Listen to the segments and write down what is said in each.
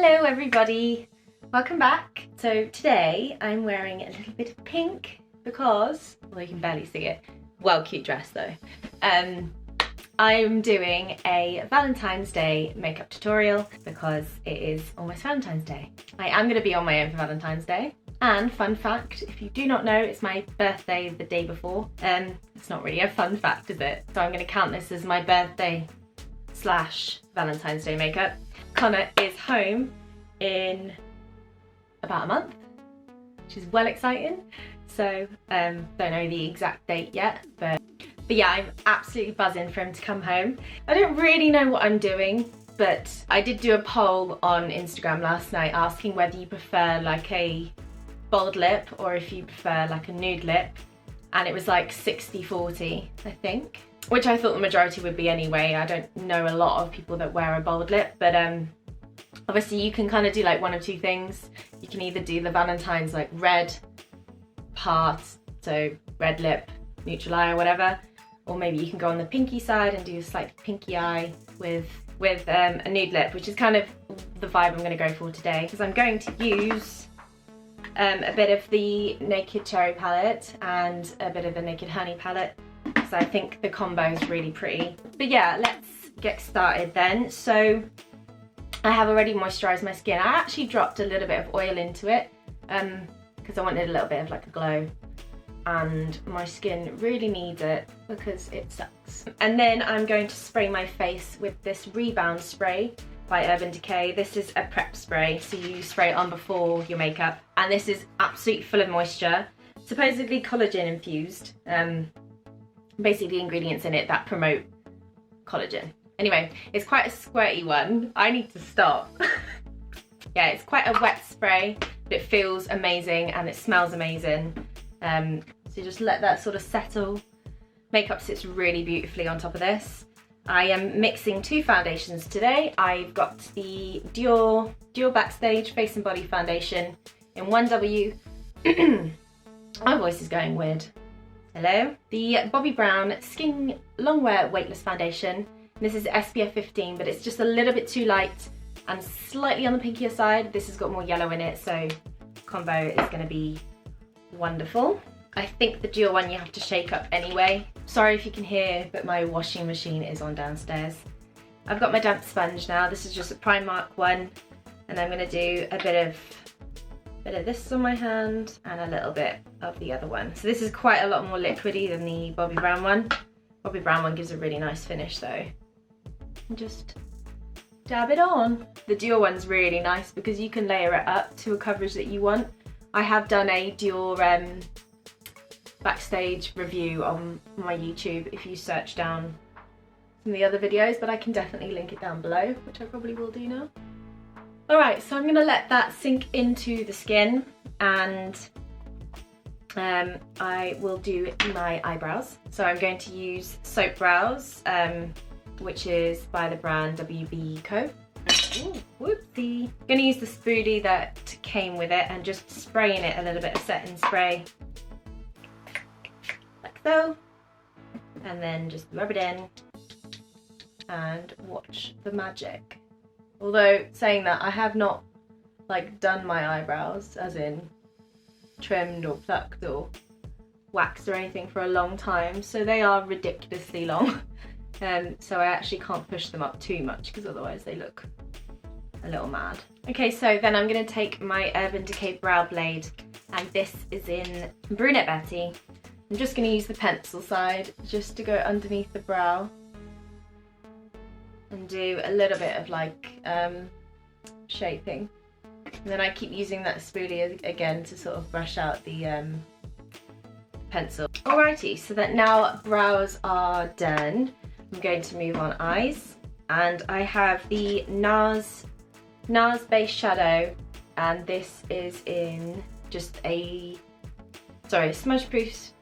Hello everybody, welcome back. So today I'm wearing a little bit of pink because, well, you can barely see it, well, cute dress though. I'm doing a Valentine's Day makeup tutorial because it is almost Valentine's Day. I am going to be on my own for Valentine's Day. And fun fact, if you do not know, it's my birthday the day before. It's not really a fun fact, is it? So I'm going to count this as my birthday / Valentine's Day makeup. Connor is home in about a month, which is well exciting. So don't know the exact date yet, but yeah, I'm absolutely buzzing for him to come home. I don't really know what I'm doing, but I did do a poll on Instagram last night asking whether you prefer like a bold lip or if you prefer like a nude lip, and it was like 60-40, I think, which I thought the majority would be anyway. I don't know a lot of people that wear a bold lip, but obviously you can kind of do like one of two things. You can either do the Valentine's like red part, so red lip, neutral eye or whatever, or maybe you can go on the pinky side and do a slightly pinky eye with a nude lip, which is kind of the vibe I'm going to go for today, because I'm going to use a bit of the Naked Cherry palette and a bit of the Naked Honey palette, because I think the combo is really pretty. But yeah, let's get started then. So I have already moisturised my skin. I actually dropped a little bit of oil into it because I wanted a little bit of like a glow, and my skin really needs it because it sucks. And then I'm going to spray my face with this Rebound spray by Urban Decay. This is a prep spray, so you spray it on before your makeup, and this is absolutely full of moisture, supposedly collagen infused. Basically ingredients in it that promote collagen. Anyway, it's quite a squirty one. I need to stop. Yeah, it's quite a wet spray, but it feels amazing and it smells amazing. So just let that sort of settle. Makeup sits really beautifully on top of this. I am mixing two foundations today. I've got the Doir Backstage Face and Body Foundation in 1W. My voice is going weird. Hello. The Bobbi Brown Skin Longwear Weightless Foundation. This is SPF 15, but it's just a little bit too light and slightly on the pinkier side. This has got more yellow in it, so combo is going to be wonderful. I think the Doir one you have to shake up anyway. Sorry if you can hear, but my washing machine is on downstairs. I've got my damp sponge now. This is just a Primark one, and I'm going to do a bit of this on my hand and a little bit of the other one. So this is quite a lot more liquidy than the Bobbi Brown one. Bobbi Brown one gives a really nice finish though. And just dab it on. The Doir one's really nice because you can layer it up to a coverage that you want. I have done a Doir Backstage review on my YouTube if you search down some of the other videos, but I can definitely link it down below, which I probably will do now. Alright, so I'm going to let that sink into the skin, and I will do my eyebrows. So I'm going to use Soap Brows, which is by the brand WB Co. Ooh, whoopsie. I'm going to use the spoolie that came with it and just spray in it a little bit of setting spray. Like so. And then just rub it in and watch the magic. Although, saying that, I have not like done my eyebrows, as in trimmed or plucked or waxed or anything, for a long time, so they are ridiculously long. So I actually can't push them up too much because otherwise they look a little mad. Okay, so then I'm going to take my Urban Decay brow blade, and this is in Brunette Betty. I'm just going to use the pencil side just to go underneath the brow and do a little bit of like shaping. And then I keep using that spoolie again to sort of brush out the pencil. Alrighty, so that now brows are done, I'm going to move on eyes. And I have the Nars base shadow, and this is in just a, smudge proof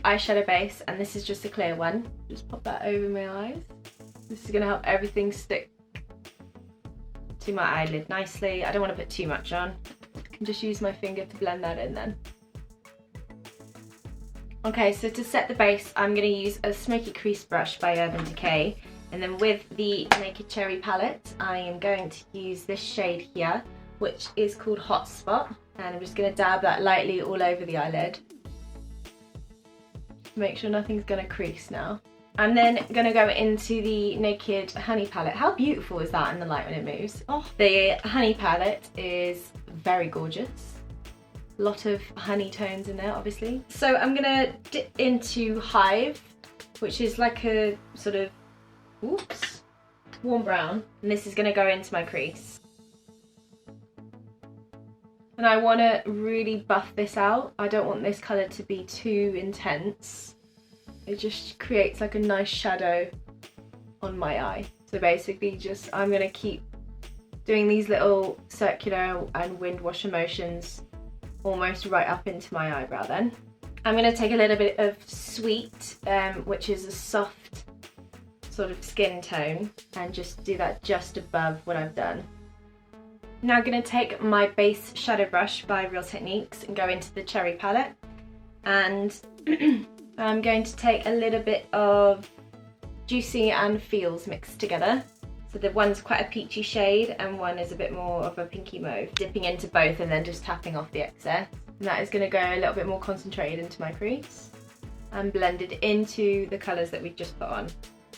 eyeshadow base, and this is just a clear one. Just pop that over my eyes. This is going to help everything stick to my eyelid nicely. I don't want to put too much on. Just use my finger to blend that in then. Okay, so to set the base, I'm going to use a Smoky Crease brush by Urban Decay. And then with the Naked Cherry palette, I am going to use this shade here, which is called Hotspot. And I'm just going to dab that lightly all over the eyelid. Make sure nothing's going to crease now. I'm then going to go into the Naked Honey palette. How beautiful is that in the light when it moves? Oh, the Honey palette is very gorgeous. A lot of honey tones in there, obviously. So I'm going to dip into Hive, which is like a sort of, oops, warm brown. And this is going to go into my crease. And I want to really buff this out. I don't want this colour to be too intense. It just creates like a nice shadow on my eye. So basically just, I'm going to keep doing these little circular and wind washer motions almost right up into my eyebrow then. I'm going to take a little bit of Sweet, which is a soft sort of skin tone, and just do that just above what I've done. Now I'm going to take my base shadow brush by Real Techniques and go into the Cherry palette, and I'm going to take a little bit of Juicy and Feels mixed together. So the one's quite a peachy shade and one is a bit more of a pinky mauve. Dipping into both and then just tapping off the excess. And that is going to go a little bit more concentrated into my crease and blended into the colours that we've just put on.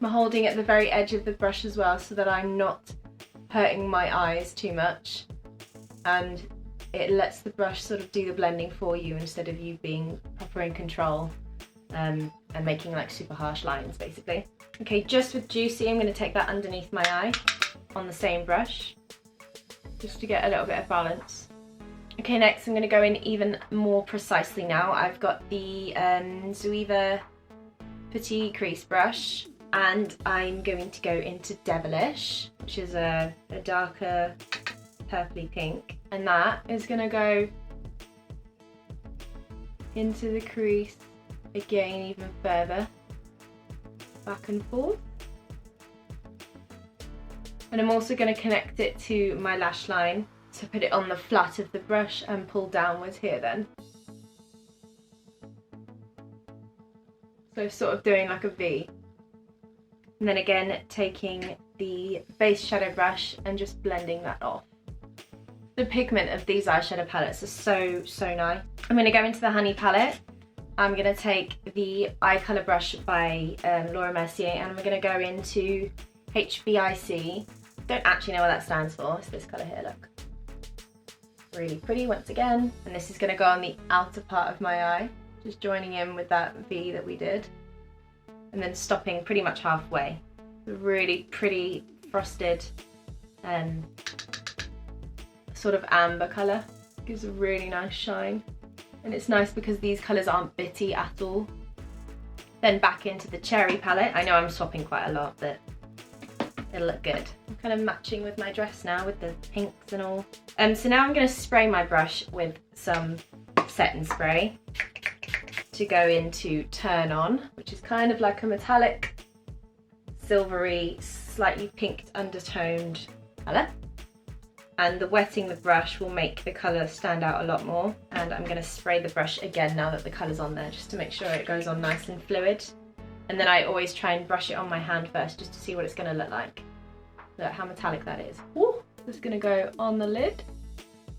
I'm holding at the very edge of the brush as well so that I'm not hurting my eyes too much, and it lets the brush sort of do the blending for you instead of you being proper in control and making like super harsh lines basically. Okay, just with Juicy, I'm going to take that underneath my eye on the same brush just to get a little bit of balance. Okay, next I'm going to go in even more precisely now. I've got the Zoeva Petit Crease brush, and I'm going to go into Devilish, which is a darker purpley pink, and that is going to go into the crease again even further, back and forth. And I'm also going to connect it to my lash line, so put it on the flat of the brush and pull downwards here then. So sort of doing like a V. And then again taking the base shadow brush and just blending that off. The pigment of these eyeshadow palettes is so nice. I'm going to go into the Honey palette. I'm going to take the eye colour brush by Laura Mercier, and I'm going to go into HBIC. Don't actually know what that stands for. It's this colour here, look. Really pretty once again. And this is going to go on the outer part of my eye, just joining in with that V that we did. And then stopping pretty much halfway. A really pretty frosted sort of amber colour. Gives a really nice shine. And it's nice because these colours aren't bitty at all. Then back into the Cherry palette. I know I'm swapping quite a lot, but it'll look good. I'm kind of matching with my dress now with the pinks and all. So now I'm going to spray my brush with some setting spray to go into Turn On, which is kind of like a metallic, silvery, slightly pinked undertoned colour. And the wetting the brush will make the colour stand out a lot more. And I'm going to spray the brush again now that the colour's on there, just to make sure it goes on nice and fluid. And then I always try and brush it on my hand first, just to see what it's going to look like. Look how metallic that is. Ooh, just going to go on the lid.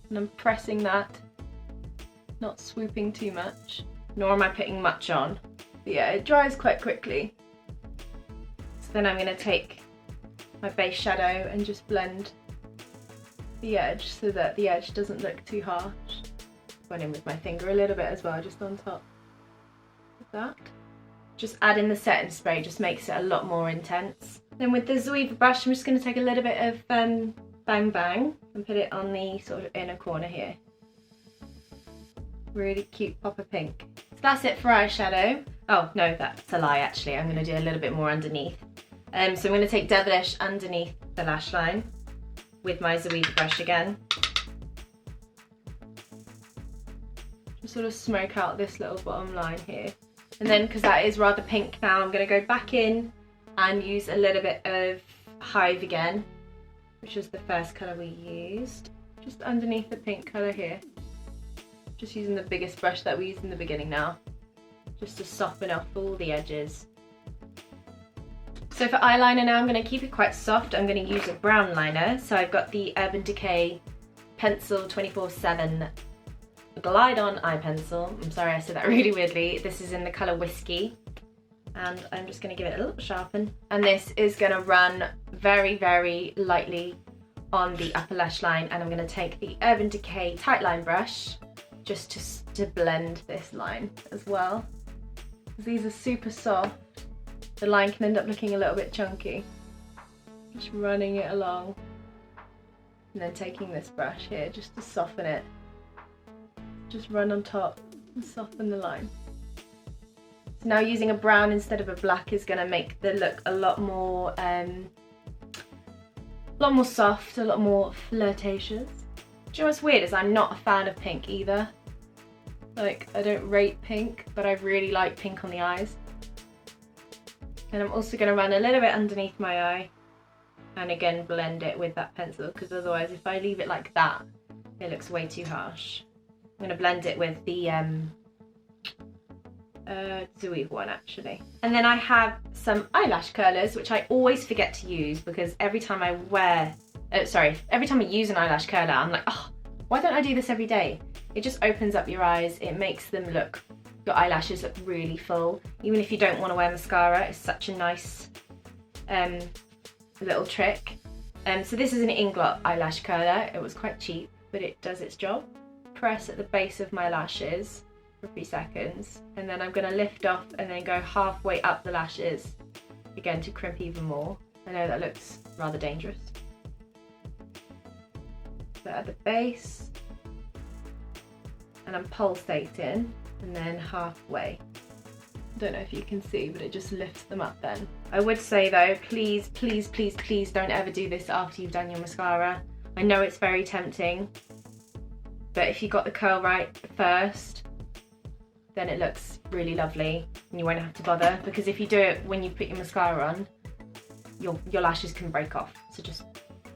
And I'm pressing that, not swooping too much. Nor am I putting much on. But yeah, it dries quite quickly. So then I'm going to take my base shadow and just blend the edge so that the edge doesn't look too harsh. Went in with my finger a little bit as well, just on top of that. Just adding the setting spray just makes it a lot more intense. Then with the Zoeva brush, I'm just going to take a little bit of Bang Bang and put it on the sort of inner corner here. Really cute pop of pink. So that's it for eyeshadow. Oh no, that's a lie actually. I'm going to do a little bit more underneath. So I'm going to take Devilish underneath the lash line with my Zoeva brush again. Just sort of smoke out this little bottom line here. And then, because that is rather pink now, I'm going to go back in and use a little bit of Hive again, which was the first colour we used. Just underneath the pink colour here. Just using the biggest brush that we used in the beginning now, just to soften off all the edges. So for eyeliner now, I'm going to keep it quite soft. I'm going to use a brown liner. So I've got the Urban Decay Pencil 24/7 Glide On Eye Pencil. I'm sorry I said that really weirdly. This is in the colour Whiskey. And I'm just going to give it a little sharpen. And this is going to run very, very lightly on the upper lash line. And I'm going to take the Urban Decay Tight Line brush just to blend this line as well. These are super soft. The line can end up looking a little bit chunky. Just running it along. And then taking this brush here just to soften it. Just run on top and soften the line. So now using a brown instead of a black is going to make the look a lot more soft, a lot more flirtatious. Do you know what's weird is I'm not a fan of pink either. Like, I don't rate pink, but I really like pink on the eyes. And I'm also going to run a little bit underneath my eye and again blend it with that pencil, because otherwise if I leave it like that, it looks way too harsh. I'm going to blend it with the Doir one actually. And then I have some eyelash curlers, which I always forget to use because every time I every time I use an eyelash curler, I'm like, oh, why don't I do this every day? It just opens up your eyes, it makes them look, your eyelashes look really full. Even if you don't want to wear mascara, it's such a nice little trick. So this is an Inglot eyelash curler. It was quite cheap, but it does its job. Press at the base of my lashes for a few seconds, and then I'm going to lift off and then go halfway up the lashes again to crimp even more. I know that looks rather dangerous. So at the base, and I'm pulsating, and then halfway. I don't know if you can see, but it just lifts them up then. I would say though, please, please, please, please don't ever do this after you've done your mascara. I know it's very tempting, but if you got the curl right first, then it looks really lovely and you won't have to bother, because if you do it when you put your mascara on, your lashes can break off, so just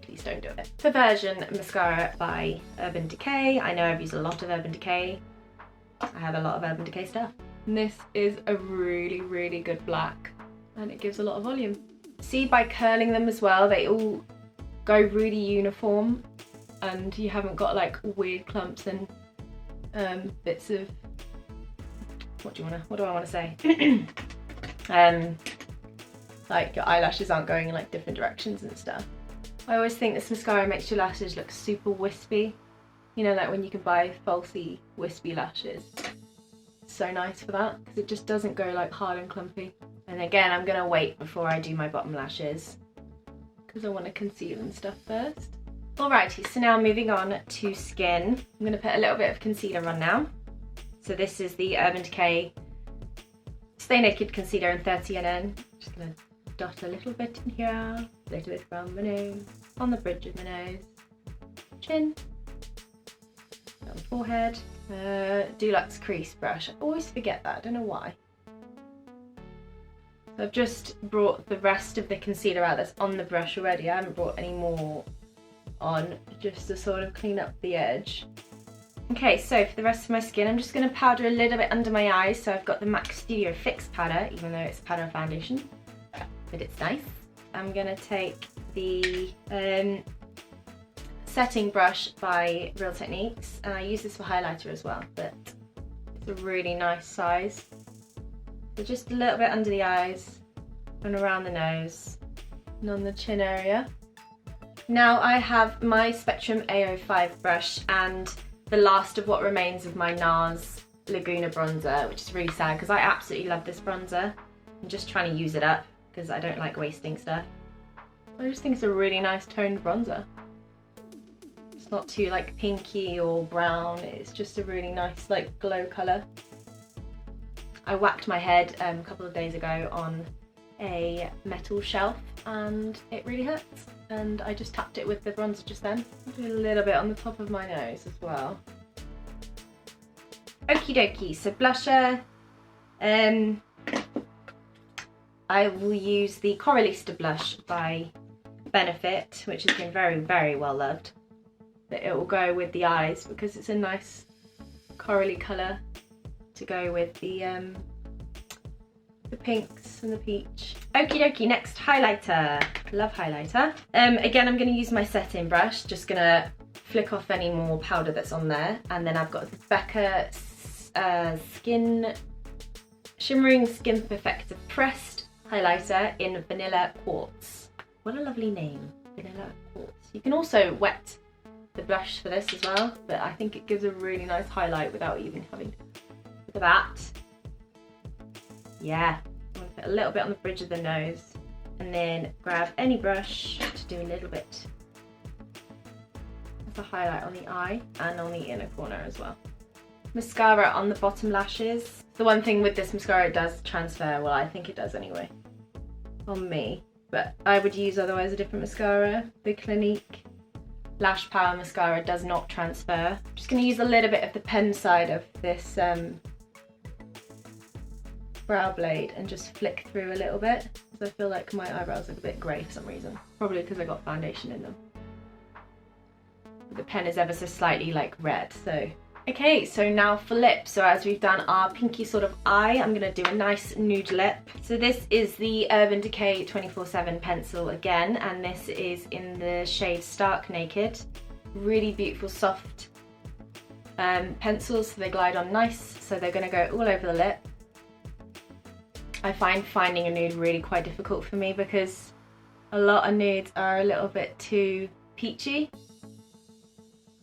please don't do it. Perversion mascara by Urban Decay. I know I've used a lot of Urban Decay. I have a lot of Urban Decay stuff. And this is a really, really good black, and it gives a lot of volume. See, by curling them as well, they all go really uniform and you haven't got like weird clumps and bits of, what do I want to say? Like your eyelashes aren't going in like different directions and stuff. I always think this mascara makes your lashes look super wispy. You know, like when you can buy falsy wispy lashes. It's so nice for that, because it just doesn't go like hard and clumpy. And again, I'm going to wait before I do my bottom lashes, because I want to conceal and stuff first. Alrighty, so now moving on to skin. I'm going to put a little bit of concealer on now. So this is the Urban Decay Stay Naked Concealer in 30NN. Just going to dot a little bit in here, a little bit around my nose, on the bridge of my nose, chin, on the forehead. Deluxe crease brush. I always forget that, I don't know why. So I've just brought the rest of the concealer out that's on the brush already. I haven't brought any more on, just to sort of clean up the edge. Okay, so for the rest of my skin, I'm just going to powder a little bit under my eyes. So I've got the MAC Studio Fix powder, even though it's powder foundation, but it's nice. I'm going to take the setting brush by Real Techniques, and I use this for highlighter as well, but it's a really nice size. So just a little bit under the eyes and around the nose and on the chin area. Now I have my Spectrum A05 brush and the last of what remains of my Nars Laguna bronzer, which is really sad because I absolutely love this bronzer. I'm just trying to use it up because I don't like wasting stuff. I just think it's a really nice toned bronzer. It's not too like pinky or brown, it's just a really nice like glow colour. I whacked my head a couple of days ago on a metal shelf and it really hurts, and I just tapped it with the bronzer just then. Do a little bit on the top of my nose as well. Okie dokie, so blusher. I will use the Coralista blush by Benefit, which has been very, very well loved. But it will go with the eyes because it's a nice corally colour to go with the pinks and the peach. Okie dokie, next highlighter. Love highlighter. Again, I'm gonna use my setting brush, just gonna flick off any more powder that's on there. And then I've got the Becca Shimmering Skin Perfector Pressed Highlighter in Vanilla Quartz. What a lovely name, Vanilla Quartz. You can also wet the brush for this as well, but I think it gives a really nice highlight without even having to. Look at that. Yeah, I'm gonna put a little bit on the bridge of the nose and then grab any brush to do a little bit as a highlight on the eye and on the inner corner as well. Mascara on the bottom lashes. The one thing with this mascara, it does transfer. Well, I think it does anyway on me, but I would use otherwise a different mascara. The Clinique Lash Power Mascara does not transfer. I'm just going to use a little bit of the pen side of this brow blade and just flick through a little bit, because I feel like my eyebrows look a bit grey for some reason. Probably because I got foundation in them. But the pen is ever so slightly like red, so. Okay, so now for lips. So as we've done our pinky sort of eye, I'm going to do a nice nude lip. So this is the Urban Decay 24/7 pencil again, and this is in the shade Stark Naked. Really beautiful soft pencils, so they glide on nice, so they're going to go all over the lip. I find finding a nude really quite difficult for me because a lot of nudes are a little bit too peachy.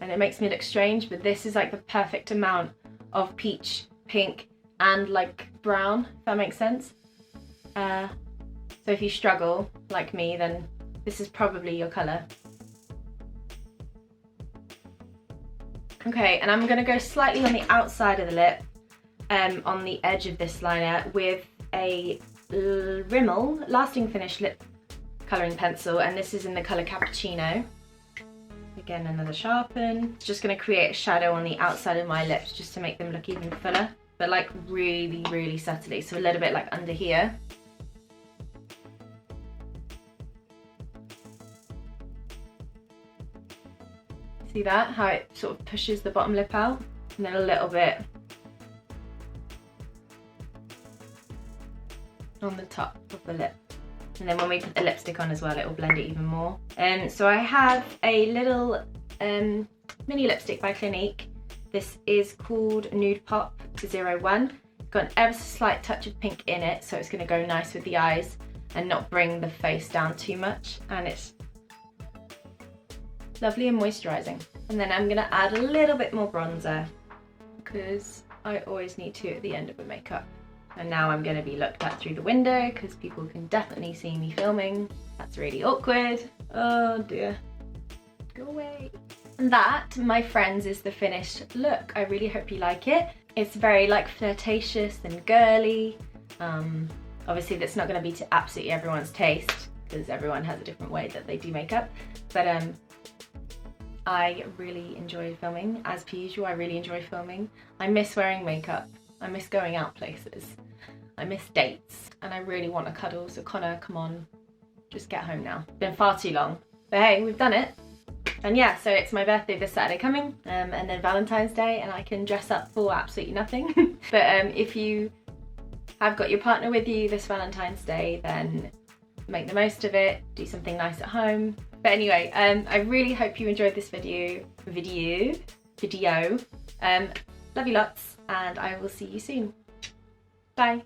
And it makes me look strange, but this is like the perfect amount of peach, pink, and like brown, if that makes sense. So if you struggle, like me, then this is probably your colour. Okay, and I'm gonna go slightly on the outside of the lip, on the edge of this liner with a Rimmel Lasting Finish lip colouring pencil, and this is in the colour Cappuccino. Again, another sharpen. Just going to create a shadow on the outside of my lips just to make them look even fuller, but like really, really subtly. So a little bit like under here. See that? How it sort of pushes the bottom lip out? And then a little bit on the top of the lip. And then when we put the lipstick on as well, it will blend it even more. So I have a little mini lipstick by Clinique. This is called Nude Pop 01. It's got an ever so slight touch of pink in it, so it's going to go nice with the eyes and not bring the face down too much. And it's lovely and moisturising. And then I'm going to add a little bit more bronzer because I always need to at the end of a makeup. And now I'm going to be looked at through the window because people can definitely see me filming. That's really awkward. Oh dear. Go away. And that, my friends, is the finished look. I really hope you like it. It's very like flirtatious and girly. Obviously that's not going to be to absolutely everyone's taste because everyone has a different way that they do makeup. But I really enjoy filming. As per usual, I really enjoy filming. I miss wearing makeup. I miss going out places. I miss dates. And I really want a cuddle, so Connor, come on, just get home now. It's been far too long. But hey, we've done it. And yeah, so it's my birthday this Saturday coming, and then Valentine's Day, and I can dress up for absolutely nothing. But if you have got your partner with you this Valentine's Day, then make the most of it, do something nice at home. But anyway, I really hope you enjoyed this video. Love you lots, and I will see you soon. Bye.